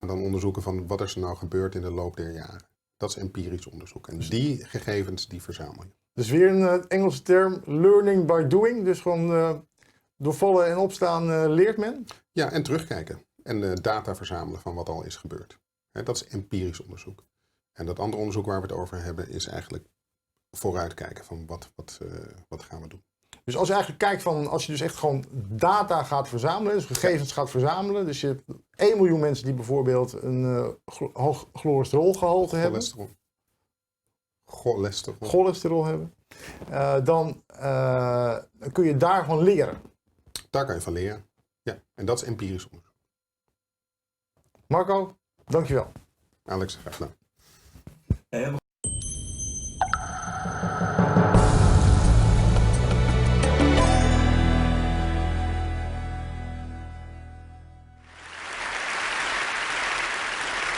En dan onderzoeken van wat is er nou gebeurd in de loop der jaren. Dat is empirisch onderzoek. En die gegevens die verzamel je. Dus weer een Engelse term, learning by doing. Dus gewoon door vallen en opstaan leert men? Ja, en terugkijken. En data verzamelen van wat al is gebeurd. Dat is empirisch onderzoek. En dat andere onderzoek waar we het over hebben is eigenlijk vooruitkijken van wat gaan we doen. Dus als je eigenlijk kijkt van, als je dus echt gewoon data gaat verzamelen, dus gegevens gaat verzamelen. Dus je hebt 1 miljoen mensen die bijvoorbeeld een hoog cholesterolgehalte hebben. Cholesterol hebben. Dan kun je daar gewoon leren. Daar kan je van leren. Ja, en dat is empirisch onderzoek. Marco, dankjewel. Alex, graag gedaan.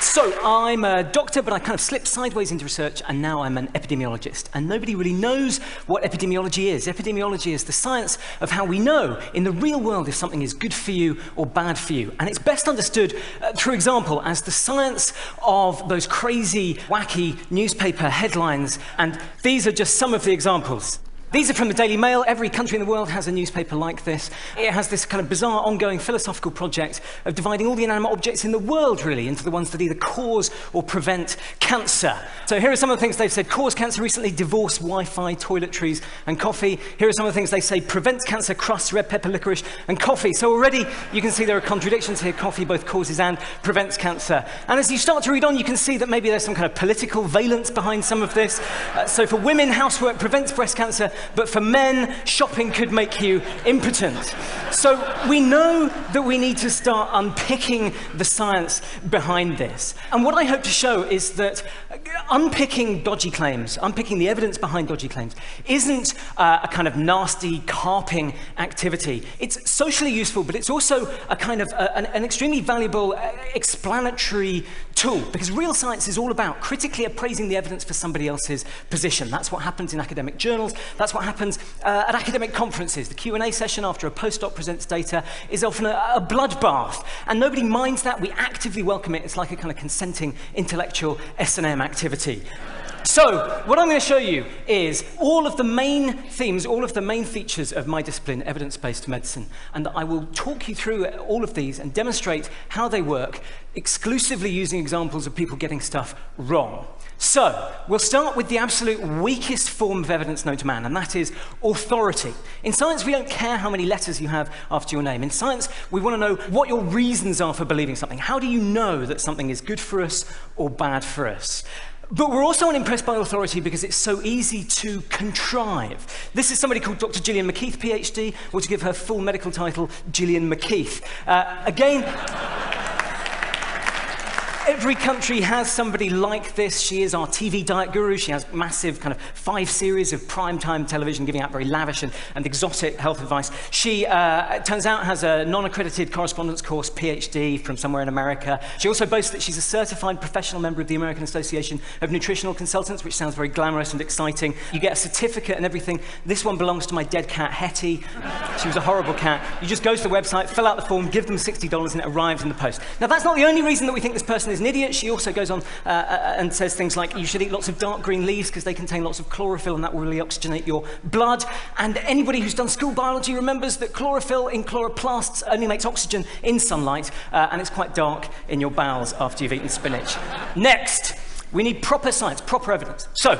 So, I'm a doctor, but I kind of slipped sideways into research, and now I'm an epidemiologist. And nobody really knows what epidemiology is. Epidemiology is the science of how we know in the real world if something is good for you or bad for you. And it's best understood, through example, as the science of those crazy, wacky newspaper headlines. And these are just some of the examples. These are from the Daily Mail. Every country in the world has a newspaper like this. It has this kind of bizarre ongoing philosophical project of dividing all the inanimate objects in the world, really, into the ones that either cause or prevent cancer. So here are some of the things they've said. Cause cancer recently, divorce, Wi-Fi, toiletries, and coffee. Here are some of the things they say. Prevents cancer, crusts, red pepper, licorice, and coffee. So already you can see there are contradictions here. Coffee both causes and prevents cancer. And as you start to read on, you can see that maybe there's some kind of political valence behind some of this. So for women, housework prevents breast cancer. But for men, shopping could make you impotent. So we know that we need to start unpicking the science behind this. And what I hope to show is that unpicking dodgy claims, unpicking the evidence behind dodgy claims, isn't a kind of nasty carping activity. It's socially useful, but it's also a kind of an extremely valuable explanatory tool, because real science is all about critically appraising the evidence for somebody else's position. That's what happens in academic journals. That's what happens at academic conferences. The Q&A session after a postdoc presents data is often a bloodbath, and nobody minds that. We actively welcome it. It's like a kind of consenting intellectual S&M activity. So, what I'm going to show you is all of the main themes, all of the main features of my discipline, evidence-based medicine, and I will talk you through all of these and demonstrate how they work, exclusively using examples of people getting stuff wrong. So, we'll start with the absolute weakest form of evidence known to man, and that is authority. In science, we don't care how many letters you have after your name. In science, we want to know what your reasons are for believing something. How do you know that something is good for us or bad for us? But we're also unimpressed by authority because it's so easy to contrive. This is somebody called Dr. Gillian McKeith, PhD, or to give her full medical title, Gillian McKeith. Again, every country has somebody like this. She is our TV diet guru. She has massive kind of 5 series of primetime television giving out very lavish and exotic health advice. She, it turns out, has a non-accredited correspondence course, PhD, from somewhere in America. She also boasts that she's a certified professional member of the American Association of Nutritional Consultants, which sounds very glamorous and exciting. You get a certificate and everything. This one belongs to my dead cat, Hetty. She was a horrible cat. You just go to the website, fill out the form, give them $60, and it arrives in the post. Now, that's not the only reason that we think this person is an idiot. She also goes on and says things like you should eat lots of dark green leaves because they contain lots of chlorophyll and that will really oxygenate your blood. And anybody who's done school biology remembers that chlorophyll in chloroplasts only makes oxygen in sunlight, and it's quite dark in your bowels after you've eaten spinach. Next. We need proper science, proper evidence. So,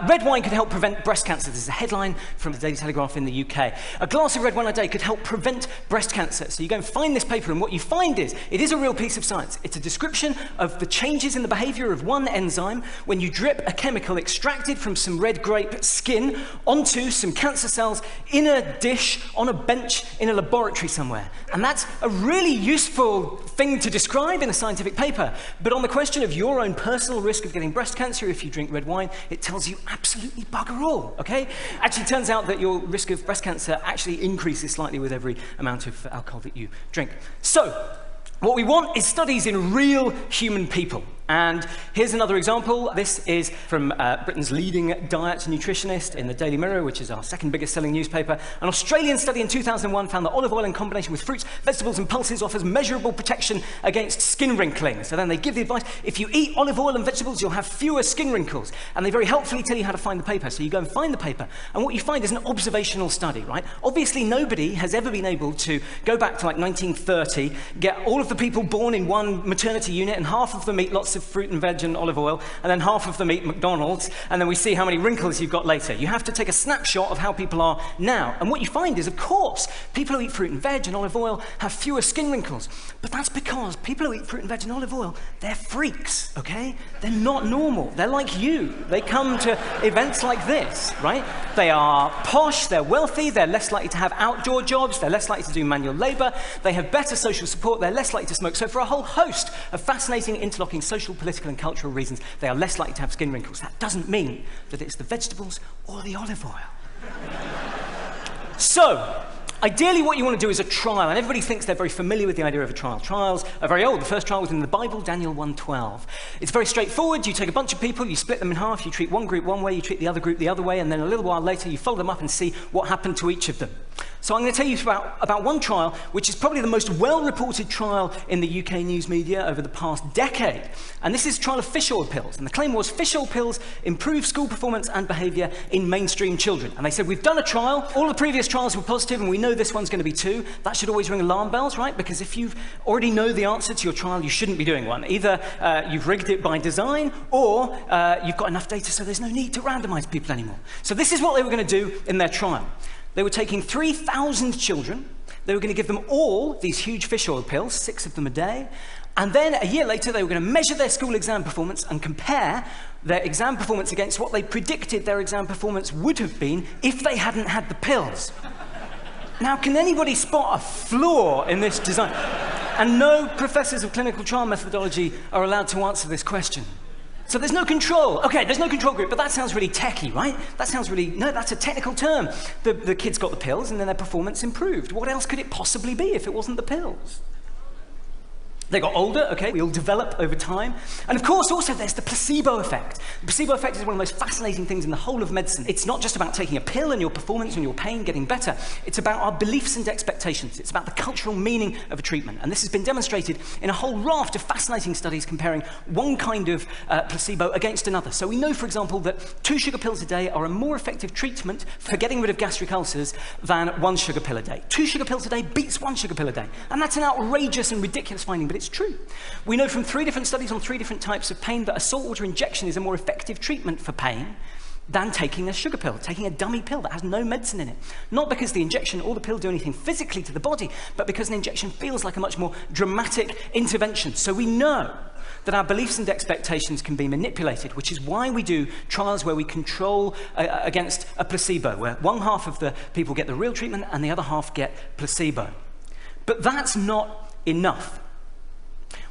red wine could help prevent breast cancer. This is a headline from the Daily Telegraph in the UK. A glass of red wine a day could help prevent breast cancer. So you go and find this paper, and what you find is, it is a real piece of science. It's a description of the changes in the behavior of one enzyme when you drip a chemical extracted from some red grape skin onto some cancer cells in a dish on a bench in a laboratory somewhere. And that's a really useful thing to describe in a scientific paper. But on the question of your own personal risk of getting breast cancer if you drink red wine, it tells you absolutely bugger all, okay? Actually, it turns out that your risk of breast cancer actually increases slightly with every amount of alcohol that you drink. So, what we want is studies in real human people. And here's another example. This is from Britain's leading diet nutritionist in the Daily Mirror, which is our second biggest selling newspaper. An Australian study in 2001 found that olive oil in combination with fruits, vegetables and pulses offers measurable protection against skin wrinkling. So then they give the advice, if you eat olive oil and vegetables, you'll have fewer skin wrinkles. And they very helpfully tell you how to find the paper. So you go and find the paper. And what you find is an observational study, right? Obviously, nobody has ever been able to go back to like 1930, get all of the people born in one maternity unit, and half of them eat lots of fruit and veg and olive oil, and then half of them eat McDonald's, and then we see how many wrinkles you've got later. You have to take a snapshot of how people are now. And what you find is, of course, people who eat fruit and veg and olive oil have fewer skin wrinkles. But that's because people who eat fruit and veg and olive oil, they're freaks, okay? They're not normal. They're like you. They come to events like this, right? They are posh, they're wealthy, they're less likely to have outdoor jobs, they're less likely to do manual labor, they have better social support, they're less likely to smoke. So for a whole host of fascinating, interlocking social, political, and cultural reasons, they are less likely to have skin wrinkles. That doesn't mean that it's the vegetables or the olive oil. So, ideally what you want to do is a trial, and everybody thinks they're very familiar with the idea of a trial. Trials are very old. The first trial was in the Bible, Daniel 1:12. It's very straightforward. You take a bunch of people, you split them in half, you treat one group one way, you treat the other group the other way, and then a little while later you follow them up and see what happened to each of them. So I'm going to tell you about one trial, which is probably the most well-reported trial in the UK news media over the past decade. And this is a trial of fish oil pills. And the claim was fish oil pills improve school performance and behavior in mainstream children. And they said, we've done a trial. All the previous trials were positive, and we know this one's going to be too. That should always ring alarm bells, right? Because if you already know the answer to your trial, you shouldn't be doing one. Either you've rigged it by design, or you've got enough data so there's no need to randomize people anymore. So this is what they were going to do in their trial. They were taking 3,000 children. They were going to give them all these huge fish oil pills, 6 of them a day. And then a year later, they were going to measure their school exam performance and compare their exam performance against what they predicted their exam performance would have been if they hadn't had the pills. Now, can anybody spot a flaw in this design? And no professors of clinical trial methodology are allowed to answer this question. So there's no control. Okay, there's no control group, but that sounds really techy, right? That sounds really, no, that's a technical term. The kids got the pills and then their performance improved. What else could it possibly be if it wasn't the pills? They got older, okay, we all develop over time. And of course, also there's the placebo effect. The placebo effect is one of the most fascinating things in the whole of medicine. It's not just about taking a pill and your performance and your pain getting better. It's about our beliefs and expectations. It's about the cultural meaning of a treatment. And this has been demonstrated in a whole raft of fascinating studies comparing one kind of placebo against another. So we know, for example, that 2 sugar pills a day are a more effective treatment for getting rid of gastric ulcers than 1 sugar pill a day. 2 sugar pills a day beats 1 sugar pill a day. And that's an outrageous and ridiculous finding, but it's true. We know from 3 different studies on 3 different types of pain that a saltwater injection is a more effective treatment for pain than taking a sugar pill, taking a dummy pill that has no medicine in it. Not because the injection or the pill do anything physically to the body, but because an injection feels like a much more dramatic intervention. So we know that our beliefs and expectations can be manipulated, which is why we do trials where we control against a placebo, where one half of the people get the real treatment and the other half get placebo. But that's not enough.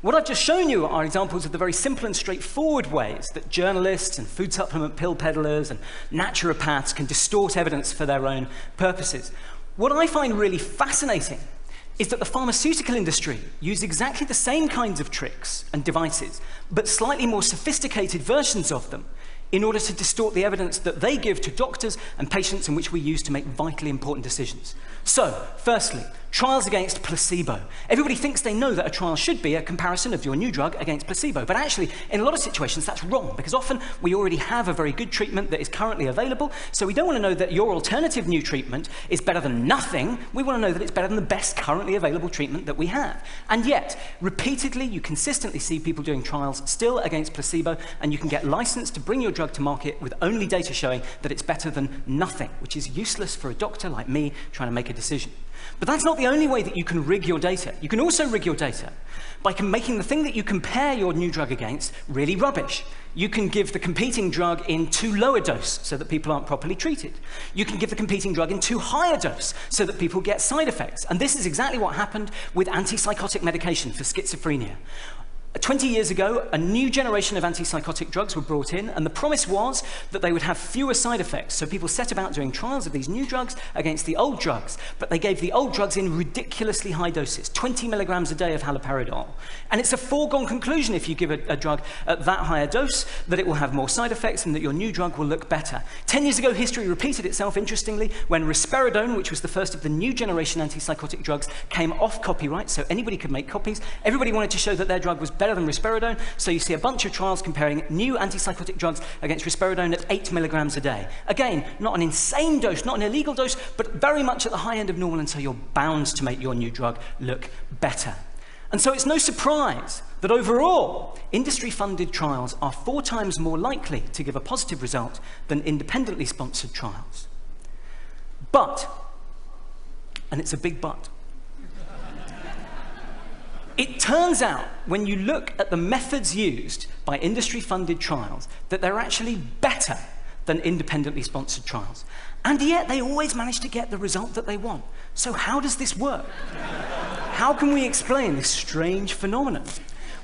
What I've just shown you are examples of the very simple and straightforward ways that journalists and food supplement pill peddlers and naturopaths can distort evidence for their own purposes. What I find really fascinating is that the pharmaceutical industry use exactly the same kinds of tricks and devices, but slightly more sophisticated versions of them, in order to distort the evidence that they give to doctors and patients and which we use to make vitally important decisions. So, firstly, trials against placebo. Everybody thinks they know that a trial should be a comparison of your new drug against placebo, but actually, in a lot of situations, that's wrong, because often we already have a very good treatment that is currently available, so we don't want to know that your alternative new treatment is better than nothing. We want to know that it's better than the best currently available treatment that we have. And yet, repeatedly, you consistently see people doing trials still against placebo, and you can get licensed to bring your drug to market with only data showing that it's better than nothing, which is useless for a doctor like me trying to make a decision. But that's not the only way that you can rig your data. You can also rig your data by making the thing that you compare your new drug against really rubbish. You can give the competing drug in too low a dose so that people aren't properly treated. You can give the competing drug in too high a dose so that people get side effects. And this is exactly what happened with antipsychotic medication for schizophrenia. 20 years ago, a new generation of antipsychotic drugs were brought in, and the promise was that they would have fewer side effects. So people set about doing trials of these new drugs against the old drugs, but they gave the old drugs in ridiculously high doses, 20 milligrams a day of haloperidol. And it's a foregone conclusion if you give a drug at that higher dose that it will have more side effects and that your new drug will look better. 10 years ago, history repeated itself, interestingly, when risperidone, which was the first of the new generation antipsychotic drugs, came off copyright, so anybody could make copies. Everybody wanted to show that their drug was better than risperidone, so you see a bunch of trials comparing new antipsychotic drugs against risperidone at 8 milligrams a day. Again, not an insane dose, not an illegal dose, but very much at the high end of normal, and so you're bound to make your new drug look better. And so it's no surprise that overall, industry-funded trials are 4 times more likely to give a positive result than independently sponsored trials. But, and it's a big but, it turns out, when you look at the methods used by industry-funded trials, that they're actually better than independently sponsored trials. And yet, they always manage to get the result that they want. So how does this work? How can we explain this strange phenomenon?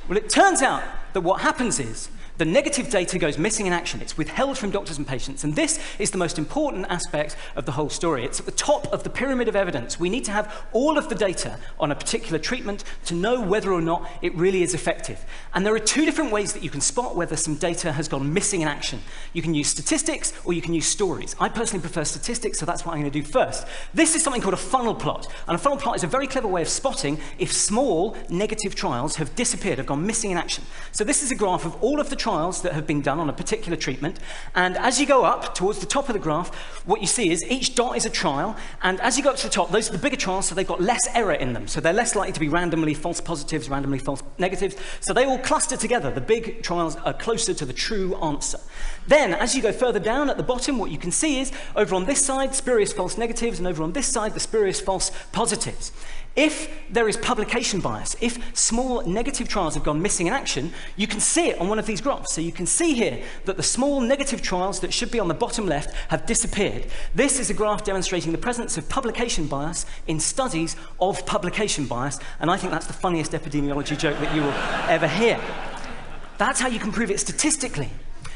Well, it turns out that what happens is the negative data goes missing in action. It's withheld from doctors and patients. And this is the most important aspect of the whole story. It's at the top of the pyramid of evidence. We need to have all of the data on a particular treatment to know whether or not it really is effective. And there are 2 different ways that you can spot whether some data has gone missing in action. You can use statistics or you can use stories. I personally prefer statistics, so that's what I'm going to do first. This is something called a funnel plot. And a funnel plot is a very clever way of spotting if small negative trials have disappeared, have gone missing in action. So this is a graph of all of the trials that have been done on a particular treatment, and as you go up towards the top of the graph, what you see is each dot is a trial, and as you go up to the top, those are the bigger trials, so they've got less error in them, so they're less likely to be randomly false positives, randomly false negatives, so they all cluster together. The big trials are closer to the true answer. Then, as you go further down at the bottom, what you can see is, over on this side, spurious false negatives, and over on this side, the spurious false positives. If there is publication bias, if small negative trials have gone missing in action, you can see it on one of these graphs. So you can see here that the small negative trials that should be on the bottom left have disappeared. This is a graph demonstrating the presence of publication bias in studies of publication bias, and I think that's the funniest epidemiology joke that you will ever hear. That's how you can prove it statistically.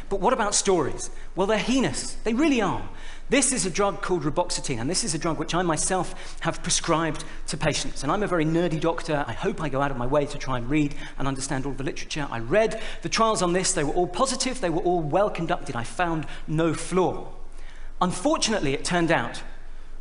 But what about stories? Well, they're heinous. They really are. This is a drug called reboxetine, and this is a drug which I myself have prescribed to patients. And I'm a very nerdy doctor. I hope I go out of my way to try and read and understand all the literature. I read the trials on this. They were all positive. They were all well conducted. I found no flaw. Unfortunately, it turned out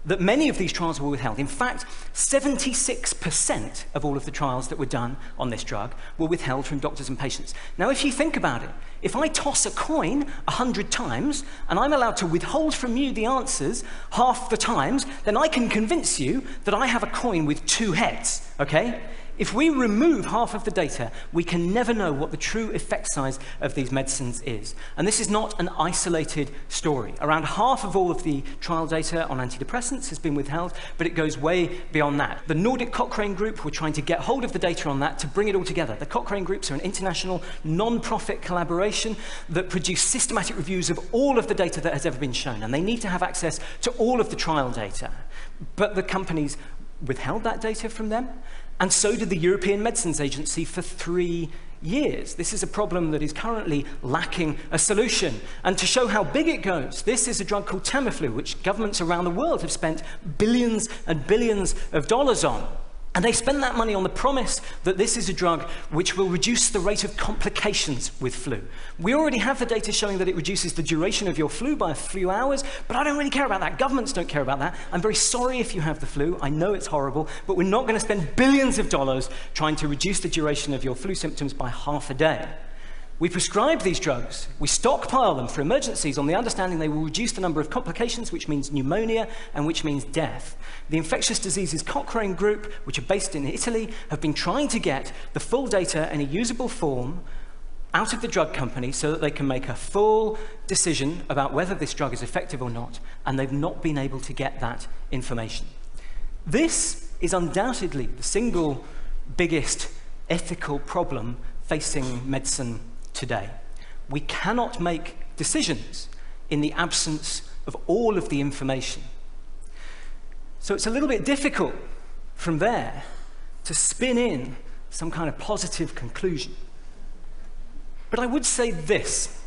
that many of these trials were withheld. In fact, 76% of all of the trials that were done on this drug were withheld from doctors and patients. Now, if you think about it, if I toss a coin 100 times and I'm allowed to withhold from you the answers half the times, then I can convince you that I have a coin with 2 heads, okay? If we remove half of the data, we can never know what the true effect size of these medicines is. And this is not an isolated story. Around half of all of the trial data on antidepressants has been withheld, but it goes way beyond that. The Nordic Cochrane Group were trying to get hold of the data on that to bring it all together. The Cochrane Groups are an international non-profit collaboration that produce systematic reviews of all of the data that has ever been shown, and they need to have access to all of the trial data. But the companies withheld that data from them, and so did the European Medicines Agency for 3 years. This is a problem that is currently lacking a solution. And to show how big it goes, this is a drug called Tamiflu, which governments around the world have spent billions and billions of dollars on. And they spend that money on the promise that this is a drug which will reduce the rate of complications with flu. We already have the data showing that it reduces the duration of your flu by a few hours, but I don't really care about that. Governments don't care about that. I'm very sorry if you have the flu. I know it's horrible, but we're not going to spend billions of dollars trying to reduce the duration of your flu symptoms by half a day. We prescribe these drugs, we stockpile them for emergencies on the understanding they will reduce the number of complications, which means pneumonia and which means death. The Infectious Diseases Cochrane Group, which are based in Italy, have been trying to get the full data in a usable form out of the drug company so that they can make a full decision about whether this drug is effective or not, and they've not been able to get that information. This is undoubtedly the single biggest ethical problem facing medicine today. We cannot make decisions in the absence of all of the information. So it's a little bit difficult from there to spin in some kind of positive conclusion. But I would say this.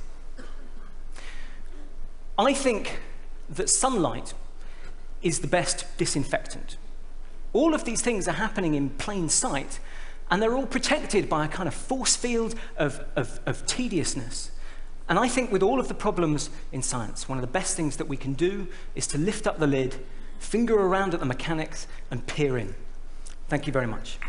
I think that sunlight is the best disinfectant. All of these things are happening in plain sight, and they're all protected by a kind of force field of tediousness. And I think with all of the problems in science, one of the best things that we can do is to lift up the lid, finger around at the mechanics, and peer in. Thank you very much.